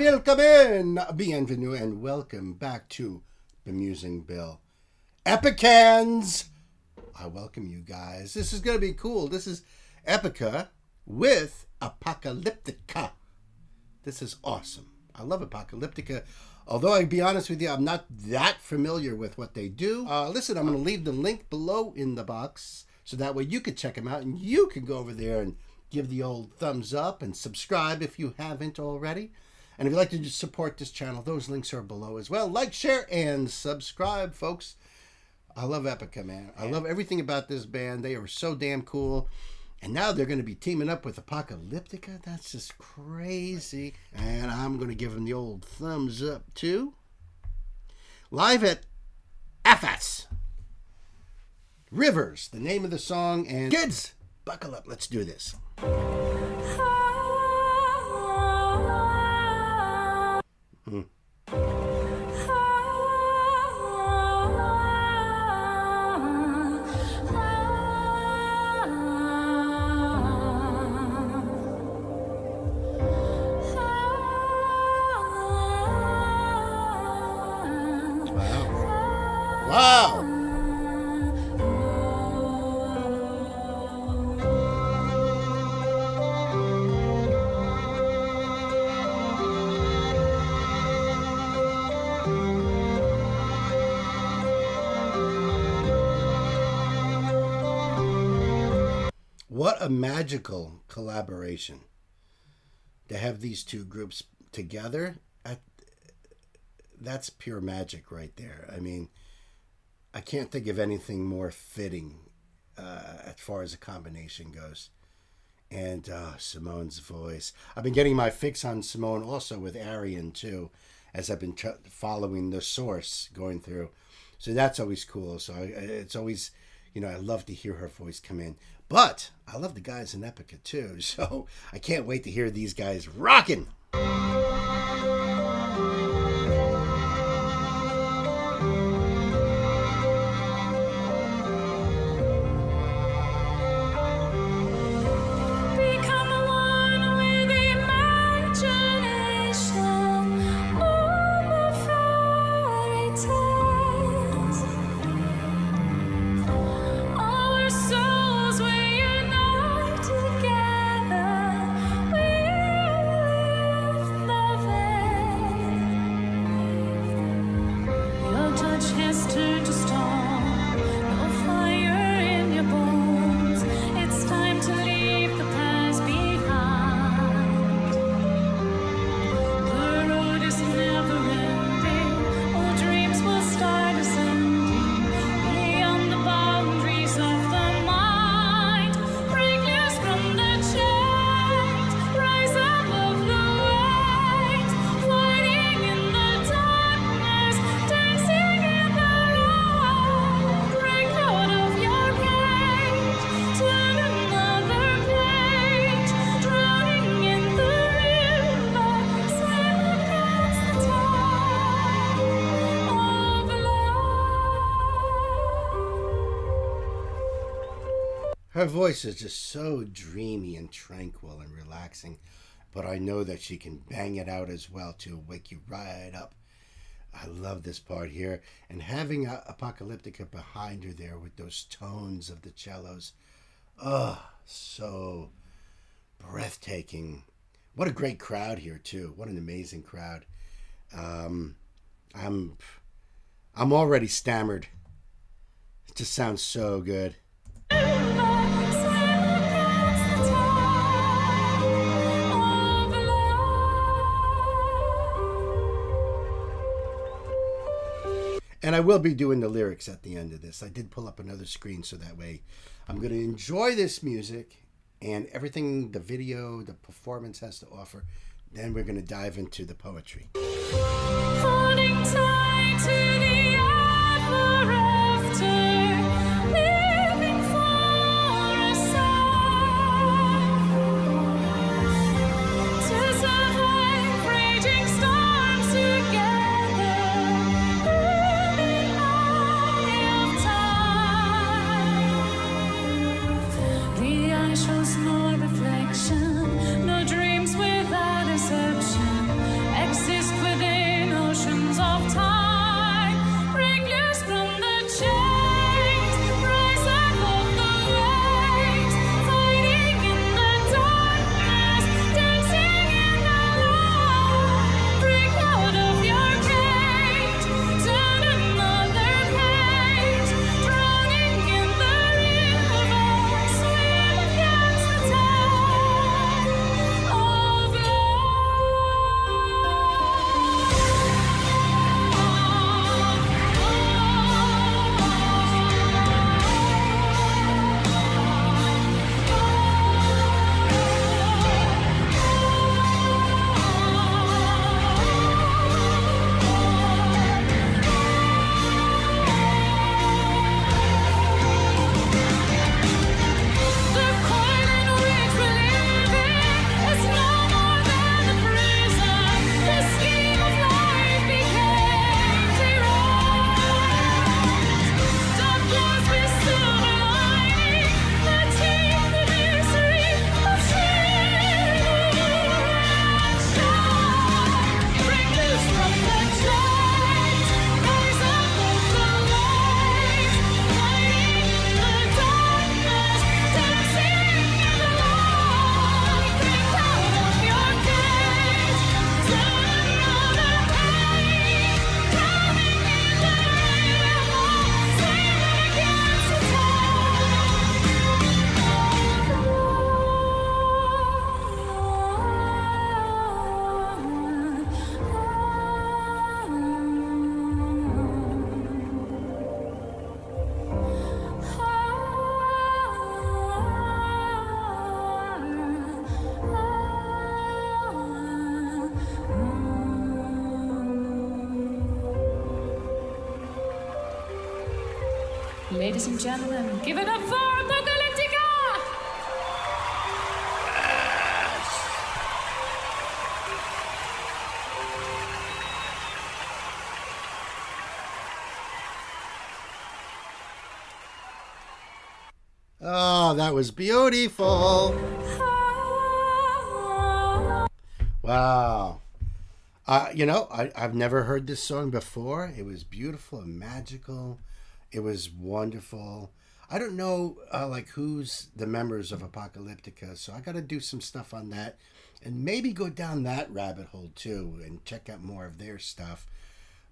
Welcome, bienvenue, and welcome back to Bemusing Bill. EPICANs! I welcome you guys. This is going to be cool. This is EPICA with APOCALYPTICA. This is awesome. I love APOCALYPTICA. Although, I'll be honest with you, I'm not that familiar with what they do. Listen, I'm going to leave the link below in the box so that way you can check them out and you can go over there and give the old thumbs up and subscribe if you haven't already. And if you'd like to just support this channel, those links are below as well. Like, share, and subscribe, folks. I love EPICA, man. I love everything about this band. They are so damn cool. And now they're going to be teaming up with APOCALYPTICA. That's just crazy. And I'm going to give them the old thumbs up, too. Live at AFAS. Rivers, the name of the song. And kids, buckle up. Let's do this. Wow. What a magical collaboration to have these two groups together. That's pure magic right there. I mean, I can't think of anything more fitting as far as a combination goes. And Simone's voice. I've been getting my fix on Simone also with Arian too, as I've been following the source going through. So that's always cool. So it's always, you know, I love to hear her voice come in. But I love the guys in EPICA too. So I can't wait to hear these guys rocking. Her voice is just so dreamy and tranquil and relaxing, but I know that she can bang it out as well to wake you right up. I love this part here, and having APOCALYPTICA behind her there with those tones of the cellos. Oh, so breathtaking. What a great crowd here too. What an amazing crowd. I'm already stammered. It just sounds so good. And I will be doing the lyrics at the end of this. I did pull up another screen so that way I'm going to enjoy this music and everything the video, the performance has to offer. Then we're going to dive into the poetry. Holding tight to the ever after, living for a song, to survive raging storms together, in the eye of time. The eye shows no reflection, no dreams without deception. Ladies and gentlemen, give it up for APOCALYPTICA! Oh, that was beautiful. Wow. I've never heard this song before. It was beautiful and magical. It was wonderful. I don't know, who's the members of Apocalyptica, so I got to do some stuff on that and maybe go down that rabbit hole too and check out more of their stuff.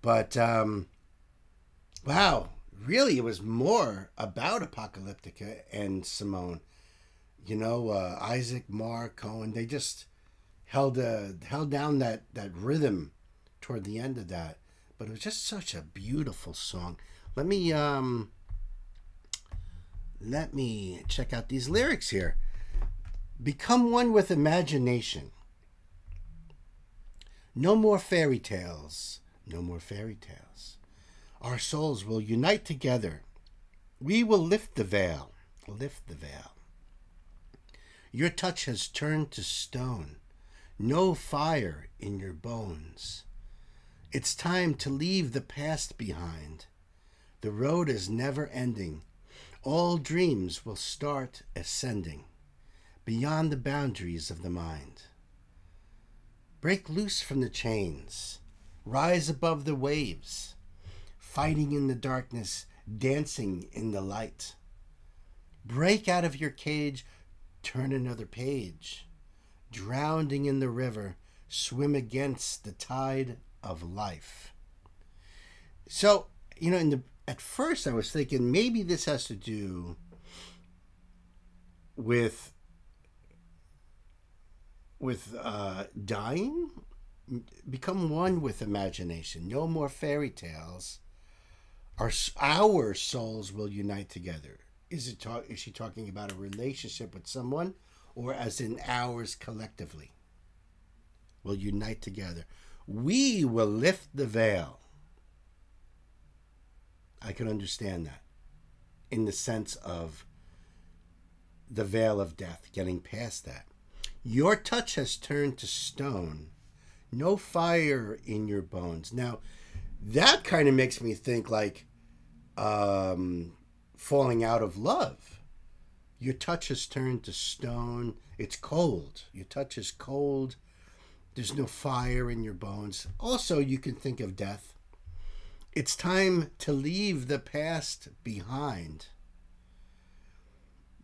But, wow, really, it was more about Apocalyptica and Simone. Isaac, Mark, Cohen, they just held down that rhythm toward the end of that. But it was just such a beautiful song. Let me check out these lyrics here. Become one with imagination. No more fairy tales. No more fairy tales. Our souls will unite together. We will lift the veil. Lift the veil. Your touch has turned to stone. No fire in your bones. It's time to leave the past behind. The road is never ending. All dreams will start ascending beyond the boundaries of the mind. Break loose from the chains. Rise above the waves. Fighting in the darkness, dancing in the light. Break out of your cage, turn another page. Drowning in the river, swim against the tide of life. So, at first I was thinking maybe this has to do with dying. Become one with imagination. No more fairy tales. Our souls will unite together. Is she talking about a relationship with someone, or as in ours collectively? Will unite together. We will lift the veil. I can understand that in the sense of the veil of death, getting past that. Your touch has turned to stone. No fire in your bones. Now, that kind of makes me think like falling out of love. Your touch has turned to stone. It's cold. Your touch is cold. There's no fire in your bones. Also, you can think of death. It's time to leave the past behind.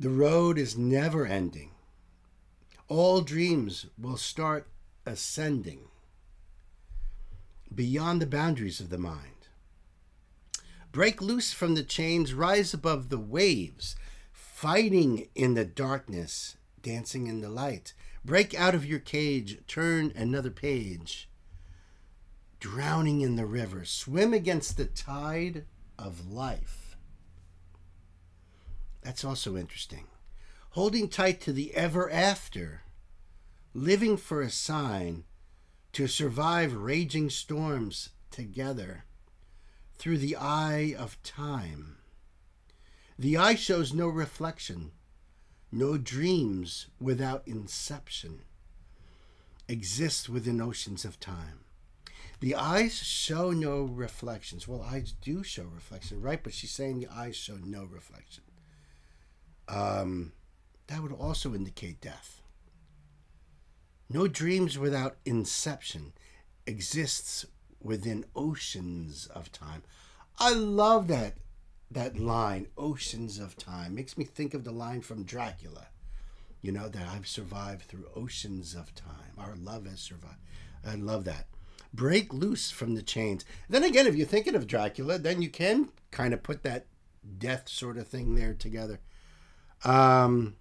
The road is never ending. All dreams will start ascending beyond the boundaries of the mind. Break loose from the chains, rise above the waves, fighting in the darkness, dancing in the light. Break out of your cage, turn another page. Drowning in the river, swim against the tide of life. That's also interesting. Holding tight to the ever after, living for a sign to survive raging storms together through the eye of time. The eye shows no reflection, no dreams without inception, exist within oceans of time. The eyes show no reflections. Well, eyes do show reflection, right? But she's saying the eyes show no reflection. That would also indicate death. No dreams without inception, exists within oceans of time. I love that line, oceans of time. Makes me think of the line from Dracula, that I've survived through oceans of time. Our love has survived. I love that. Break loose from the chains. Then again, if you're thinking of Dracula, then you can kind of put that death sort of thing there together. Yep.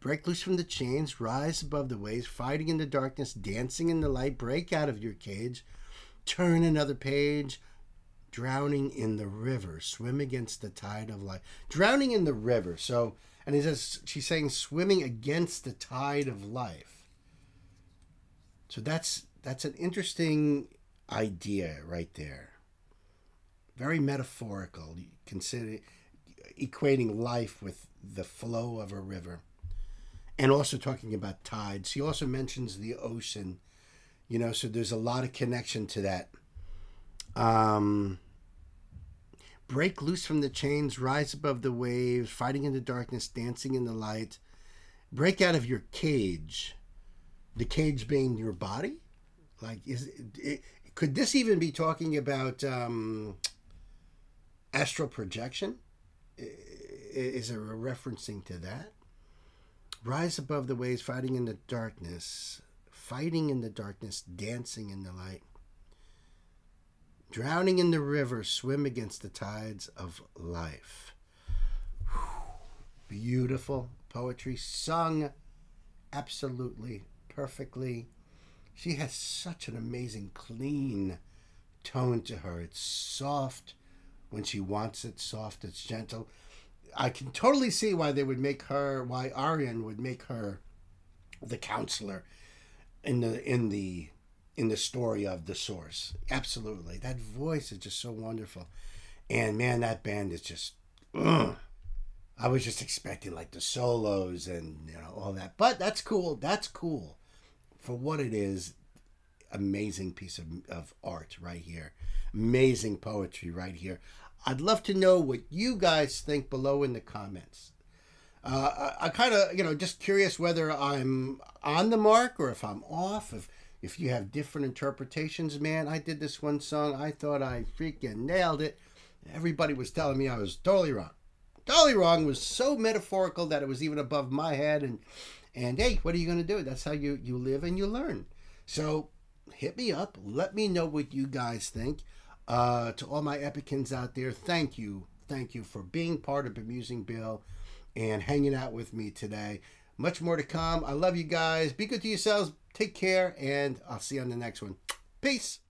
Break loose from the chains, rise above the waves, fighting in the darkness, dancing in the light, break out of your cage, turn another page, drowning in the river, swim against the tide of life. Drowning in the river. So, and he says, she's saying swimming against the tide of life. So that's that's an interesting idea right there. Very metaphorical. You consider equating life with the flow of a river, and also talking about tides. He also mentions the ocean, you know, so there's a lot of connection to that. Break loose from the chains, rise above the waves, fighting in the darkness, dancing in the light. Break out of your cage. The cage being your body? Like, could this even be talking about astral projection? Is there a referencing to that? Rise above the waves, fighting in the darkness, dancing in the light. Drowning in the river, swim against the tides of life. Whew. Beautiful poetry, sung absolutely perfectly. She has such an amazing, clean tone to her. It's soft when she wants it, soft, it's gentle. I can totally see why Arian would make her the counselor in the story of the source. Absolutely. That voice is just so wonderful. And man, that band is just, I was just expecting like the solos and, you know, all that. But that's cool. That's cool for what it is. Amazing piece of art right here. Amazing poetry right here. I'd love to know what you guys think below in the comments. I kind of, you know, just curious whether I'm on the mark or if I'm off. If you have different interpretations, man. I did this one song. I thought I freaking nailed it. Everybody was telling me I was totally wrong. Totally wrong. It was so metaphorical that it was even above my head. And hey, what are you going to do? That's how you live and you learn. So hit me up. Let me know what you guys think. To all my Epicans out there, thank you. Thank you for being part of Bemusing Bill and hanging out with me today. Much more to come. I love you guys. Be good to yourselves. Take care, and I'll see you on the next one. Peace.